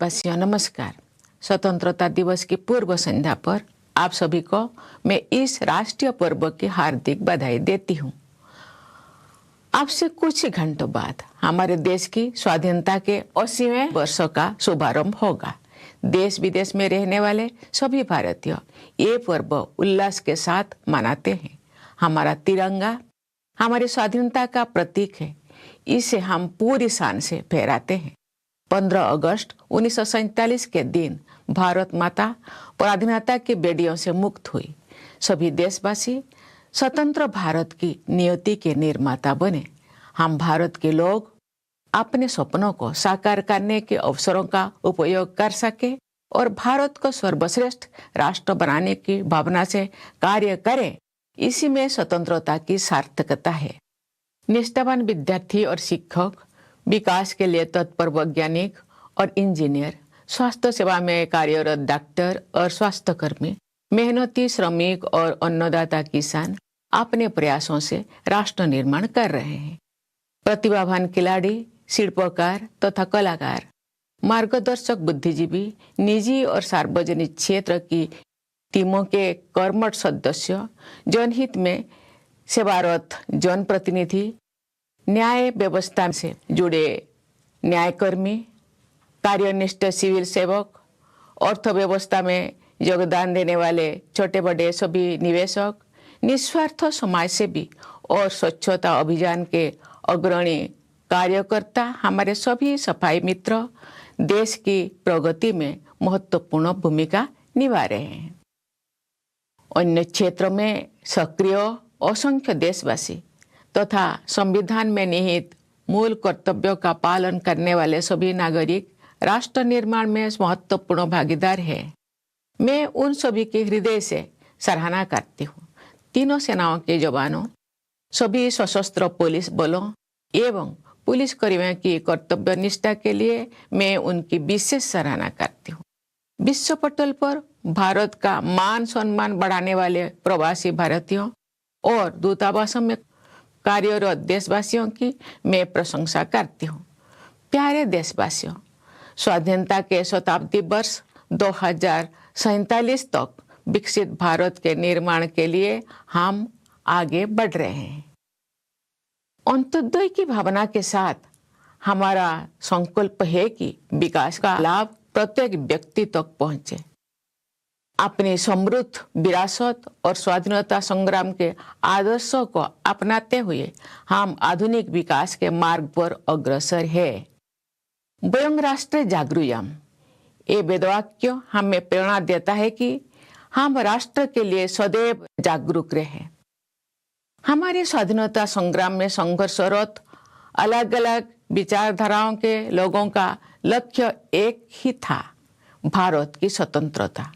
देशवासियों नमस्कार। स्वतंत्रता दिवस की पूर्व संध्या पर आप सभी को मैं इस राष्ट्रीय पर्व की हार्दिक बधाई देती हूँ। आपसे कुछ घंटों बाद हमारे देश की स्वाधीनता के 80वें वर्षों का शुभारंभ होगा। देश विदेश में रहने वाले सभी भारतीय ये पर्व उल्लास के साथ मनाते हैं। हमारा तिरंगा हमारी स्वाधीनता का प्रतीक है। इसे हम पूरी शान से फहराते हैं। 15 अगस्त 1947 के दिन भारत माता पराधीनता की बेड़ियों से मुक्त हुई। सभी देशवासी स्वतंत्र भारत की नियति के निर्माता बने। हम भारत के लोग अपने सपनों को साकार करने के अवसरों का उपयोग कर सके और भारत को सर्वश्रेष्ठ राष्ट्र बनाने की भावना से कार्य करें, इसी में स्वतंत्रता की सार्थकता है। निष्ठावान विद्यार्थी और शिक्षक, विकास के लिए तत्पर वैज्ञानिक और इंजीनियर, स्वास्थ्य सेवा में कार्यरत डॉक्टर और स्वास्थ्यकर्मी, मेहनती श्रमिक और अन्नदाता किसान अपने प्रयासों से राष्ट्र निर्माण कर रहे हैं। प्रतिभावान खिलाड़ी, शिल्पकार तथा कलाकार, मार्गदर्शक बुद्धिजीवी, निजी और सार्वजनिक क्षेत्र की टीमों के कर्मठ सदस्य, जनहित में सेवारत जनप्रतिनिधि, न्याय व्यवस्था से जुड़े न्यायकर्मी, कार्यनिष्ठ सिविल सेवक, अर्थव्यवस्था में योगदान देने वाले छोटे बड़े सभी निवेशक, निस्वार्थ समाजसेवी और स्वच्छता अभियान के अग्रणी कार्यकर्ता, हमारे सभी सफाई मित्र देश की प्रगति में महत्वपूर्ण भूमिका निभा रहे हैं। अन्य क्षेत्रों में सक्रिय असंख्य देशवासी तथा संविधान में निहित मूल कर्तव्यों का पालन करने वाले सभी नागरिक राष्ट्र निर्माण में महत्वपूर्ण भागीदार हैं। मैं उन सभी की हृदय से सराहना करती हूँ। तीनों सेनाओं के जवानों, सभी सशस्त्र पुलिस बलों एवं पुलिस कर्मियों की कर्तव्य निष्ठा के लिए मैं उनकी विशेष सराहना करती हूँ। विश्व पटल पर भारत का मान सम्मान बढ़ाने वाले प्रवासी भारतीयों और दूतावासों में कार्यरत देशवासियों की मैं प्रशंसा करती हूँ। प्यारे देशवासियों, स्वाधीनता के शताब्दी वर्ष 2047 तक विकसित भारत के निर्माण के लिए हम आगे बढ़ रहे हैं। अंत्योदय की भावना के साथ हमारा संकल्प है कि विकास का लाभ प्रत्येक व्यक्ति तक पहुंचे। अपनी समृद्ध विरासत और स्वाधीनता संग्राम के आदर्शों को अपनाते हुए हम आधुनिक विकास के मार्ग पर अग्रसर है। वयं राष्ट्रे जागृयाम, ये वेदवाक्य हमें प्रेरणा देता है कि हम राष्ट्र के लिए सदैव जागरूक रहें। हमारे स्वाधीनता संग्राम में संघर्षरत अलग अलग विचारधाराओं के लोगों का लक्ष्य एक ही था, भारत की स्वतंत्रता।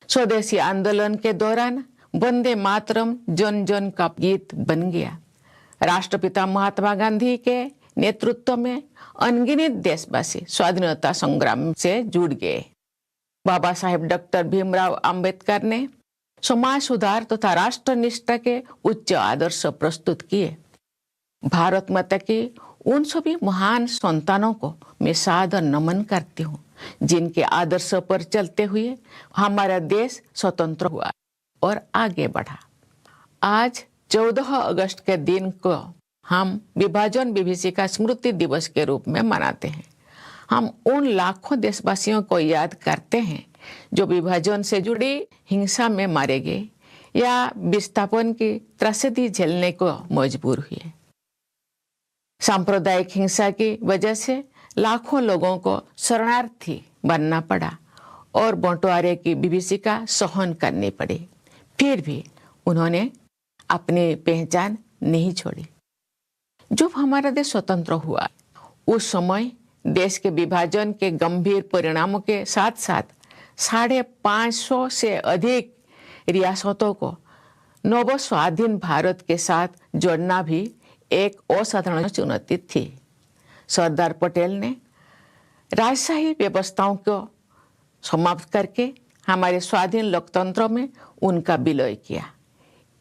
स्वदेशी आंदोलन के दौरान वंदे मातरम जन जन का गीत बन गया। राष्ट्रपिता महात्मा गांधी के नेतृत्व में अनगिनत देशवासी स्वाधीनता संग्राम से जुड़ गए। बाबा साहेब डॉक्टर भीमराव अंबेडकर ने समाज सुधार तथा राष्ट्र निष्ठा के उच्च आदर्श प्रस्तुत किए। भारत माता की उन सभी महान संतानों को मैं सादर नमन करती हूँ, जिनके आदर्श पर चलते हुए हमारा देश स्वतंत्र हुआ और आगे बढ़ा। आज 14 अगस्त के दिन को हम विभाजन विभीषिका स्मृति दिवस के रूप में मनाते हैं। हम उन लाखों देशवासियों को याद करते हैं जो विभाजन से जुड़ी हिंसा में मारे गए या विस्थापन की त्रासदी झेलने को मजबूर हुए। सांप्रदायिक हिंसा की वजह से लाखों लोगों को शरणार्थी बनना पड़ा और बंटवारे की विभीषिका सहन करनी पड़ी। फिर भी उन्होंने अपनी पहचान नहीं छोड़ी। जब हमारा देश स्वतंत्र हुआ, उस समय देश के विभाजन के गंभीर परिणामों के साथ साथ 550 से अधिक रियासतों को नव स्वाधीन भारत के साथ जोड़ना भी एक असाधारण चुनौती थी। सरदार पटेल ने राजशाही व्यवस्थाओं को समाप्त करके हमारे स्वाधीन लोकतंत्र में उनका विलय किया।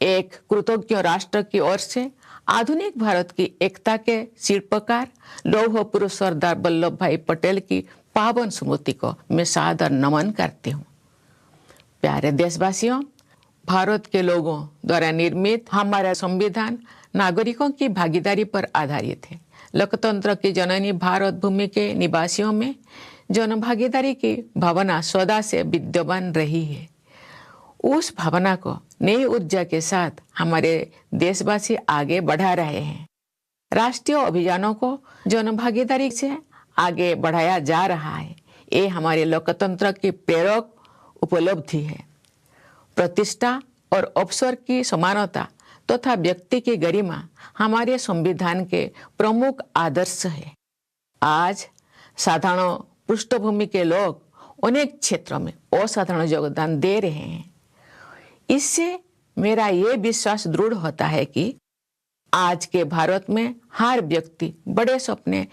एक कृतज्ञ राष्ट्र की ओर से आधुनिक भारत की एकता के शिल्पकार लौह पुरुष सरदार वल्लभ भाई पटेल की पावन स्मृति को मैं सादर नमन करती हूँ। प्यारे देशवासियों, भारत के लोगों द्वारा निर्मित हमारा संविधान नागरिकों की भागीदारी पर आधारित है। लोकतंत्र की जननी भारत भूमि के निवासियों में जन भागीदारी की भावना सदा से विद्यमान रही है। उस भावना को नई ऊर्जा के साथ हमारे देशवासी आगे बढ़ा रहे हैं। राष्ट्रीय अभियानों को जन भागीदारी से आगे बढ़ाया जा रहा है। ये हमारे लोकतंत्र की प्रेरक उपलब्धि है। प्रतिष्ठा और अवसर की समानता तथा व्यक्ति की गरिमा हमारे संविधान के प्रमुख आदर्श है। आज साधारण पृष्ठभूमि के लोग अनेक क्षेत्रों में असाधारण योगदान दे रहे हैं। इससे मेरा ये विश्वास दृढ़ होता है कि आज के भारत में हर व्यक्ति बड़े सपने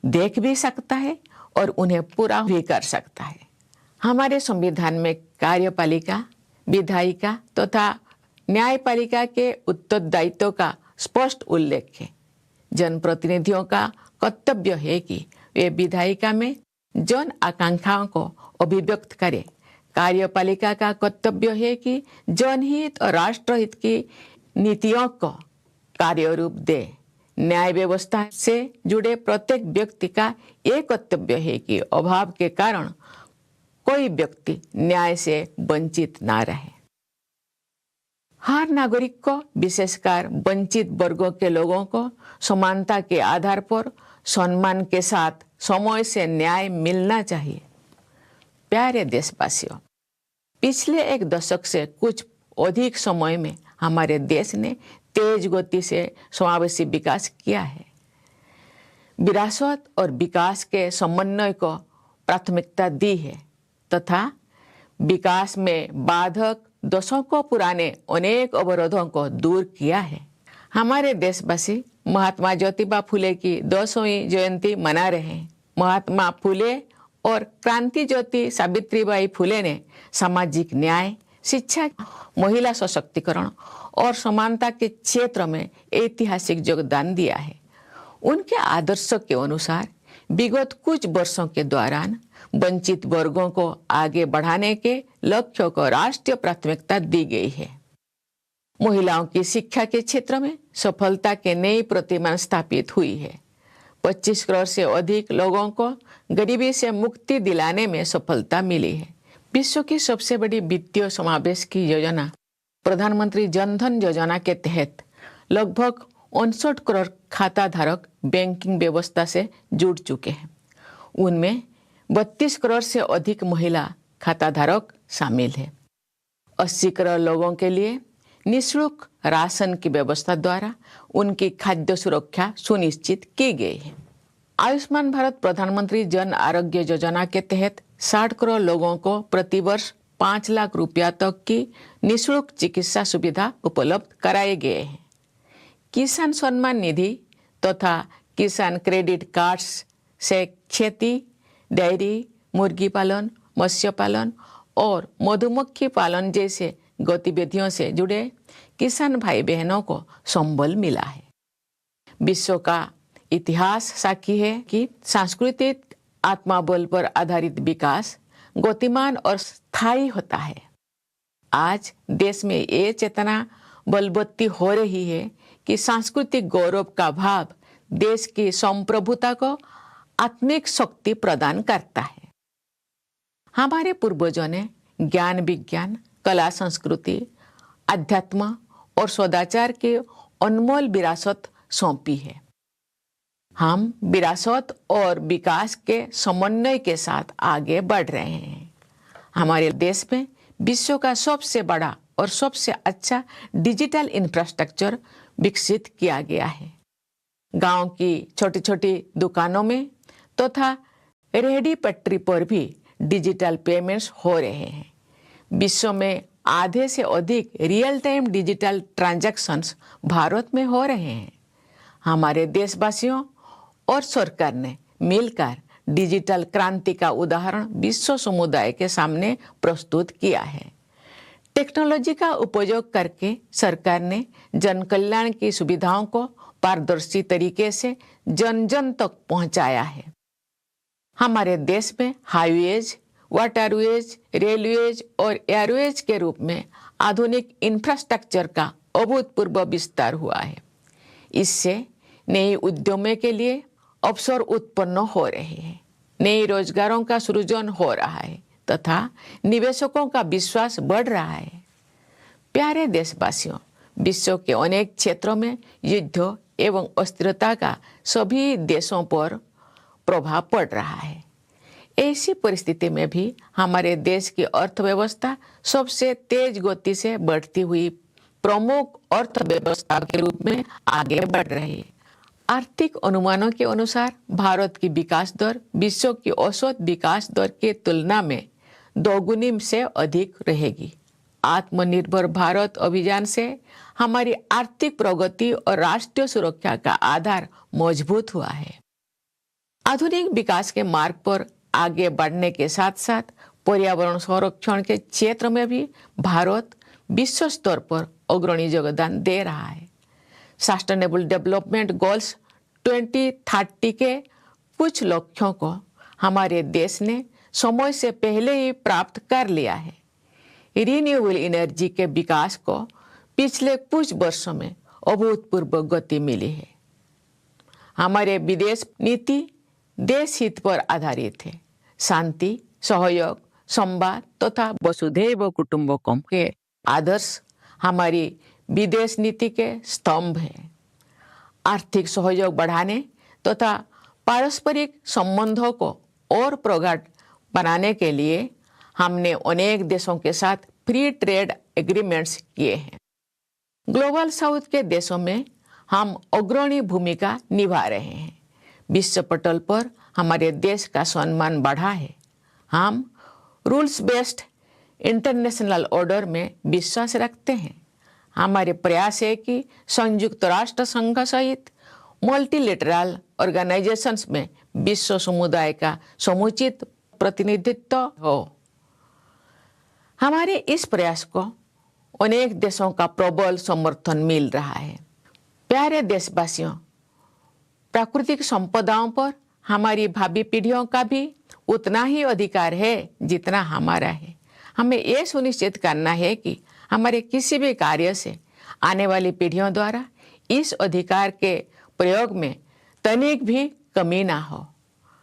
देख भी सकता है और उन्हें पूरा भी कर सकता है। हमारे संविधान में कार्यपालिका, विधायिका तथा न्यायपालिका के उत्तरदायित्व का स्पष्ट उल्लेख है। जनप्रतिनिधियों का कर्तव्य है कि वे विधायिका में जन आकांक्षाओं को अभिव्यक्त करें। कार्यपालिका का कर्तव्य है कि जनहित और राष्ट्रहित की नीतियों को कार्य रूप दे। न्याय व्यवस्था से जुड़े प्रत्येक व्यक्ति का ये कर्तव्य है कि अभाव के कारण कोई व्यक्ति न्याय से वंचित ना रहे। हर नागरिक को, विशेषकर वंचित वर्गों के लोगों को समानता के आधार पर सम्मान के साथ समय से न्याय मिलना चाहिए। प्यारे देशवासियों, पिछले एक दशक से कुछ अधिक समय में हमारे देश ने तेज गति से समावेशी विकास किया है। विरासत और विकास के समन्वय को प्राथमिकता दी है तथा विकास में बाधक दशकों पुराने अनेक अवरोधों को दूर किया है। हमारे देशवासी महात्मा ज्योतिबा फुले की 200वीं जयंती मना रहे हैं। महात्मा फुले और क्रांति ज्योति सावित्रीबाई फुले ने सामाजिक न्याय, शिक्षा, महिला सशक्तिकरण और समानता के क्षेत्र में ऐतिहासिक योगदान दिया है। उनके आदर्शों के अनुसार विगत कुछ वर्षों के दौरान वंचित वर्गों को आगे बढ़ाने के लक्ष्य को राष्ट्रीय प्राथमिकता दी गई है। महिलाओं की शिक्षा के क्षेत्र में सफलता के नई प्रतिमान स्थापित हुई है। 25 करोड़ से अधिक लोगों को गरीबी से मुक्ति दिलाने में सफलता मिली है। विश्व की सबसे बड़ी वित्तीय समावेश की योजना प्रधानमंत्री जन धन योजना के तहत लगभग 59 करोड़ खाता धारक बैंकिंग व्यवस्था से जुड़ चुके हैं। उनमें 32 करोड़ से अधिक महिला खाता धारक शामिल है। 80 करोड़ लोगों के लिए निःशुल्क राशन की व्यवस्था द्वारा उनकी खाद्य सुरक्षा सुनिश्चित की गई है। आयुष्मान भारत प्रधानमंत्री जन आरोग्य योजना के तहत 60 करोड़ लोगों को प्रतिवर्ष 5 लाख रुपया तक की निःशुल्क चिकित्सा सुविधा उपलब्ध कराए गए हैं। किसान सम्मान निधि तथा किसान क्रेडिट कार्ड्स से खेती, डेयरी, मुर्गी पालन, मत्स्य पालन और मधुमक्खी पालन जैसे गतिविधियों से जुड़े किसान भाई बहनों को संबल मिला है। विश्व का इतिहास साक्षी है कि सांस्कृतिक आत्मबल पर आधारित विकास गतिमान और स्थायी होता है। आज देश में ये चेतना बलवत्ती हो रही है कि सांस्कृतिक गौरव का भाव देश की संप्रभुता को आत्मिक शक्ति प्रदान करता है। हमारे पूर्वजों ने ज्ञान, विज्ञान, कला, संस्कृति, अध्यात्म और सदाचार की अनमोल विरासत सौंपी है। हम विरासत और विकास के समन्वय के साथ आगे बढ़ रहे हैं। हमारे देश में विश्व का सबसे बड़ा और सबसे अच्छा डिजिटल इंफ्रास्ट्रक्चर विकसित किया गया है। गांव की छोटी छोटी दुकानों में तथा रेहड़ी पटरी पर भी डिजिटल पेमेंट्स हो रहे हैं। विश्व में आधे से अधिक real time digital transactions Bharat में हो रहे हैं। हमारे देशवासियों और सरकार ने मिलकर डिजिटल क्रांति का उदाहरण विश्व समुदाय के सामने प्रस्तुत किया है। टेक्नोलॉजी का उपयोग करके सरकार ने जन कल्याण की सुविधाओं को पारदर्शी तरीके से जन जन तक पहुंचाया है। हमारे देश में हाईवेज, वाटरवेज, रेलवेज और एयरवेज के रूप में आधुनिक इंफ्रास्ट्रक्चर का अभूतपूर्व विस्तार हुआ है। इससे नए उद्यमों के लिए अवसर उत्पन्न हो रहे हैं, नए रोजगारों का सृजन हो रहा है तथा निवेशकों का विश्वास बढ़ रहा है। प्यारे देशवासियों, विश्व के अनेक क्षेत्रों में युद्ध एवं अस्थिरता का सभी देशों पर प्रभाव पड़ रहा है। ऐसी परिस्थिति में भी हमारे देश की अर्थव्यवस्था सबसे तेज गति से बढ़ती हुई प्रमुख अर्थव्यवस्था के रूप में आगे बढ़ रही है। आर्थिक अनुमानों के अनुसार भारत की विकास दर विश्व की औसत विकास दर की तुलना में दोगुनी से अधिक रहेगी। आत्मनिर्भर भारत अभियान से हमारी आर्थिक प्रगति और राष्ट्रीय सुरक्षा का आधार मजबूत हुआ है। आधुनिक विकास के मार्ग पर आगे बढ़ने के साथ साथ पर्यावरण संरक्षण के क्षेत्र में भी भारत विश्व स्तर पर अग्रणी योगदान दे रहा है। सस्टेनेबल डेवलपमेंट गोल्स 2030 के कुछ लक्ष्यों को हमारे देश ने समय से पहले ही प्राप्त कर लिया है। रिन्यूएबल एनर्जी के विकास को पिछले कुछ वर्षों में अभूतपूर्व गति मिली है। हमारे विदेश नीति देश हित पर आधारित है। शांति, सहयोग, संवाद तथा वसुधैव कुटुंबकम के आदर्श हमारी विदेश नीति के स्तंभ हैं। आर्थिक सहयोग बढ़ाने तथा पारस्परिक संबंधों को और प्रगाढ़ बनाने के लिए हमने अनेक देशों के साथ फ्री ट्रेड एग्रीमेंट्स किए हैं। ग्लोबल साउथ के देशों में हम अग्रणी भूमिका निभा रहे हैं। विश्व पटल पर हमारे देश का सम्मान बढ़ा है। हम रूल्स बेस्ड इंटरनेशनल ऑर्डर में विश्वास रखते हैं। हमारे प्रयास है कि संयुक्त राष्ट्र संघ सहित मल्टीलेटरल ऑर्गेनाइजेशंस में विश्व समुदाय का समुचित प्रतिनिधित्व हो। हमारे इस प्रयास को अनेक देशों का प्रबल समर्थन मिल रहा है। प्यारे देशवासियों, प्राकृतिक संपदाओं पर हमारी भावी पीढ़ियों का भी उतना ही अधिकार है जितना हमारा है। हमें यह सुनिश्चित करना है कि हमारे किसी भी कार्य से आने वाली पीढ़ियों द्वारा इस अधिकार के प्रयोग में तनिक भी कमी ना हो।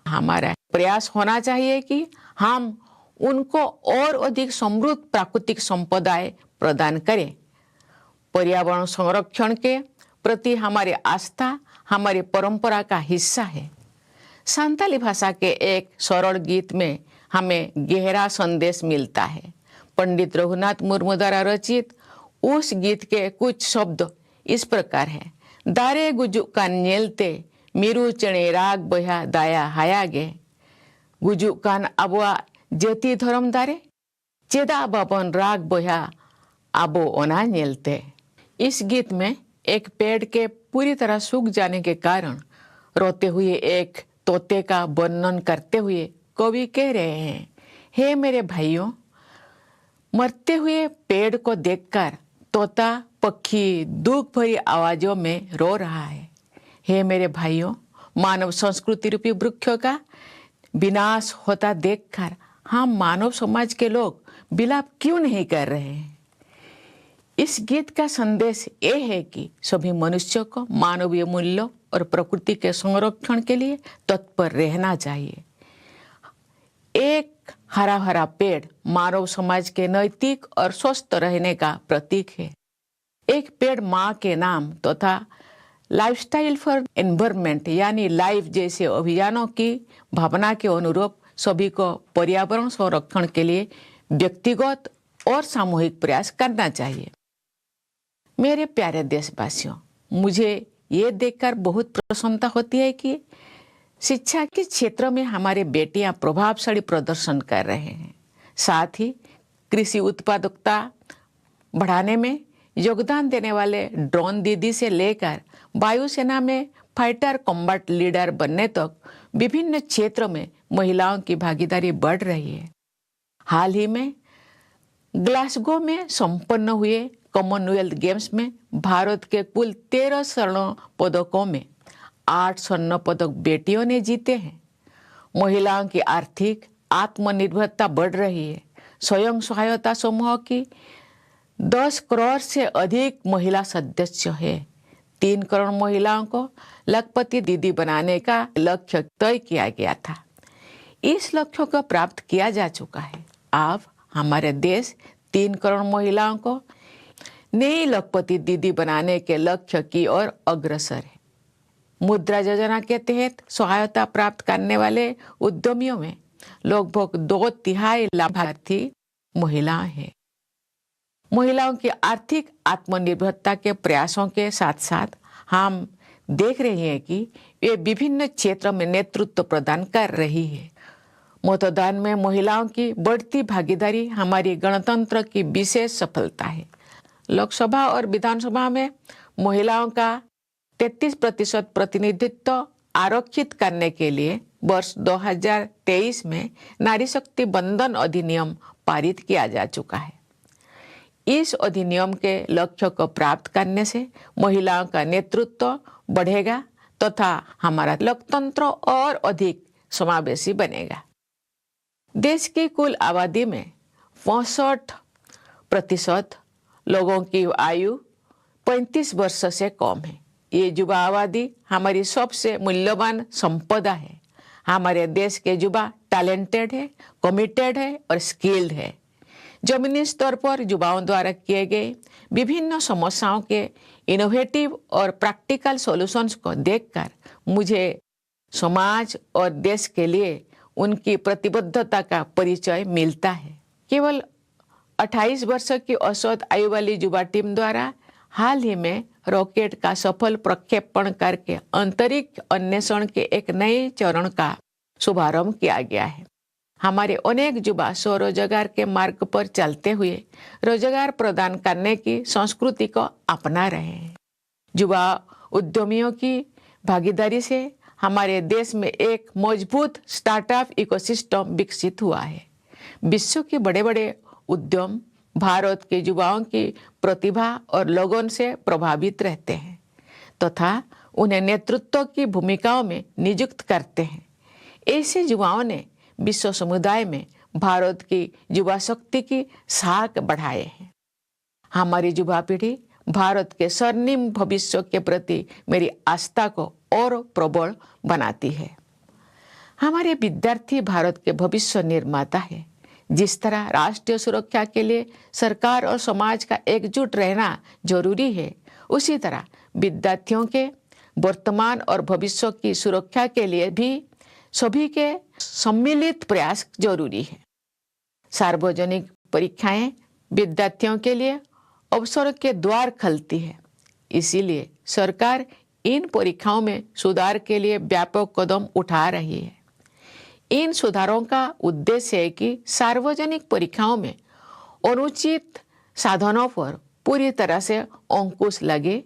हमारा प्रयास होना चाहिए कि हम उनको और अधिक समृद्ध प्राकृतिक संपदाएं प्रदान करें। पर्यावरण संरक्षण के प्रति हमारी आस्था हमारी परंपरा का हिस्सा है। संताली भाषा के एक सरल गीत में हमें गहरा संदेश मिलता है। पंडित रघुनाथ मुर्मू द्वारा रचित उस गीत के कुछ शब्द इस प्रकार हैं। दारे गुजु कान नेलते मीरू चणे राग बया दाया हायागे गुजु कान अबुआ जेती धर्म दारे चेदा बाबन राग बया आबो ओना नेलते। इस गीत में एक पेड़ के पूरी तरह सूख जाने के कारण रोते हुए एक तोते का वर्णन करते हुए कवि कह रहे हैं, हे मेरे भाइयों, मरते हुए पेड़ को देखकर तोता पक्षी दुख भरी आवाजों में रो रहा है। हे मेरे भाइयों, मानव संस्कृति रूपी वृक्षों का विनाश होता देखकर हम मानव समाज के लोग विलाप क्यों नहीं कर रहे हैं। इस गीत का संदेश ये है कि सभी मनुष्यों को मानवीय मूल्यों और प्रकृति के संरक्षण के लिए तत्पर रहना चाहिए। एक हरा भरा पेड़ मानव समाज के नैतिक और स्वस्थ रहने का प्रतीक है। एक पेड़ माँ के नाम तथा लाइफस्टाइल फॉर एनवायरनमेंट यानी लाइफ जैसे अभियानों की भावना के अनुरूप सभी को पर्यावरण संरक्षण के लिए व्यक्तिगत और सामूहिक प्रयास करना चाहिए। मेरे प्यारे देशवासियों, मुझे ये देखकर बहुत प्रसन्नता होती है कि शिक्षा के क्षेत्र में हमारे बेटियां प्रभावशाली प्रदर्शन कर रहे हैं। साथ ही कृषि उत्पादकता बढ़ाने में योगदान देने वाले ड्रोन दीदी से लेकर वायुसेना में फाइटर कॉम्बैट लीडर बनने तक विभिन्न क्षेत्रों में महिलाओं की भागीदारी बढ़ रही है। हाल ही में ग्लासगो में संपन्न हुए कॉमनवेल्थ गेम्स में भारत के कुल 13 स्वर्ण पदकों में 8 स्वर्ण पदक बेटियों ने जीते हैं। महिलाओं की आर्थिक आत्मनिर्भरता बढ़ रही है। स्वयं सहायता समूह की 10 करोड़ से अधिक महिला सदस्य है। 3 करोड़ महिलाओं को लखपति दीदी बनाने का लक्ष्य तय किया गया था। इस लक्ष्य को प्राप्त किया जा चुका है। अब हमारे देश 3 करोड़ महिलाओं को नई लखपति दीदी बनाने के लक्ष्य की ओर अग्रसर है। मुद्रा योजना के तहत सहायता प्राप्त करने वाले उद्यमियों में लगभग 2/3 लाभार्थी महिलाएं हैं। महिलाओं की आर्थिक आत्मनिर्भरता के प्रयासों के साथ साथ हम देख रहे हैं कि वे विभिन्न क्षेत्रों में नेतृत्व प्रदान कर रही है। मतदान में महिलाओं की बढ़ती भागीदारी हमारी गणतंत्र की विशेष सफलता है। लोकसभा और विधानसभा में महिलाओं का 33% प्रतिनिधित्व आरक्षित करने के लिए वर्ष 2023 में नारी शक्ति बंधन अधिनियम पारित किया जा चुका है। इस अधिनियम के लक्ष्य को प्राप्त करने से महिलाओं का नेतृत्व बढ़ेगा तथा हमारा लोकतंत्र और अधिक समावेशी बनेगा। देश की कुल आबादी में 65% लोगों की आयु 35 वर्ष से कम है। ये युवा आबादी हमारी सबसे मूल्यवान संपदा है। हमारे देश के युवा टैलेंटेड है, कमिटेड है और स्किल्ड है। जमीनी स्तर पर युवाओं द्वारा किए गए विभिन्न समस्याओं के इनोवेटिव और प्रैक्टिकल सॉल्यूशंस को देखकर मुझे समाज और देश के लिए उनकी प्रतिबद्धता का परिचय मिलता है। केवल 28 वर्ष की औसत आयु वाली युवा टीम द्वारा हाल ही में रॉकेट का सफल प्रक्षेपण करके अंतरिक्ष अन्वेषण के एक नए चरण का शुभारंभ किया गया है। हमारे अनेक युवा स्वरोजगार के मार्ग पर चलते हुए रोजगार प्रदान करने की संस्कृति को अपना रहे हैं। युवा उद्यमियों की भागीदारी से हमारे देश में एक मजबूत स्टार्टअप इकोसिस्टम विकसित हुआ है। विश्व के बड़े बड़े उद्यम भारत के युवाओं की प्रतिभा और लगन से प्रभावित रहते हैं तथा उन्हें नेतृत्व की भूमिकाओं में नियुक्त करते हैं। ऐसे युवाओं ने विश्व समुदाय में भारत की युवा शक्ति की साख बढ़ाए हैं। हमारी युवा पीढ़ी भारत के स्वर्णिम भविष्य के प्रति मेरी आस्था को और प्रबल बनाती है। हमारे विद्यार्थी भारत के भविष्य निर्माता है। जिस तरह राष्ट्रीय सुरक्षा के लिए सरकार और समाज का एकजुट रहना जरूरी है, उसी तरह विद्यार्थियों के वर्तमान और भविष्य की सुरक्षा के लिए भी सभी के सम्मिलित प्रयास जरूरी है। सार्वजनिक परीक्षाएं विद्यार्थियों के लिए अवसर के द्वार खोलती है। इसीलिए सरकार इन परीक्षाओं में सुधार के लिए व्यापक कदम उठा रही है। इन सुधारों का उद्देश्य है कि सार्वजनिक परीक्षाओं में अनुचित साधनों पर पूरी तरह से अंकुश लगे,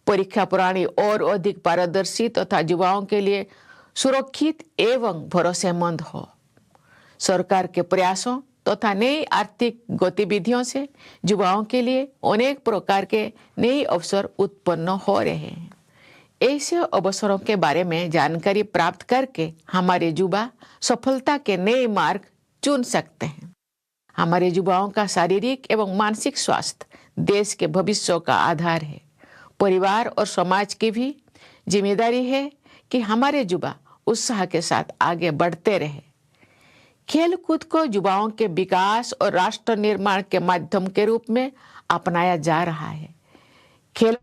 परीक्षा प्रणाली और अधिक पारदर्शी तथा युवाओं के लिए सुरक्षित एवं भरोसेमंद हो। सरकार के प्रयासों तथा नई आर्थिक गतिविधियों से युवाओं के लिए अनेक प्रकार के नए अवसर उत्पन्न हो रहे हैं। ऐसे अवसरों के बारे में जानकारी प्राप्त करके हमारे युवा सफलता के नए मार्ग चुन सकते हैं। हमारे युवाओं का शारीरिक एवं मानसिक स्वास्थ्य देश के भविष्य का आधार है। परिवार और समाज की भी जिम्मेदारी है कि हमारे युवा उत्साह के साथ आगे बढ़ते रहे। खेल कूद को युवाओं के विकास और राष्ट्र निर्माण के माध्यम के रूप में अपनाया जा रहा है। खेल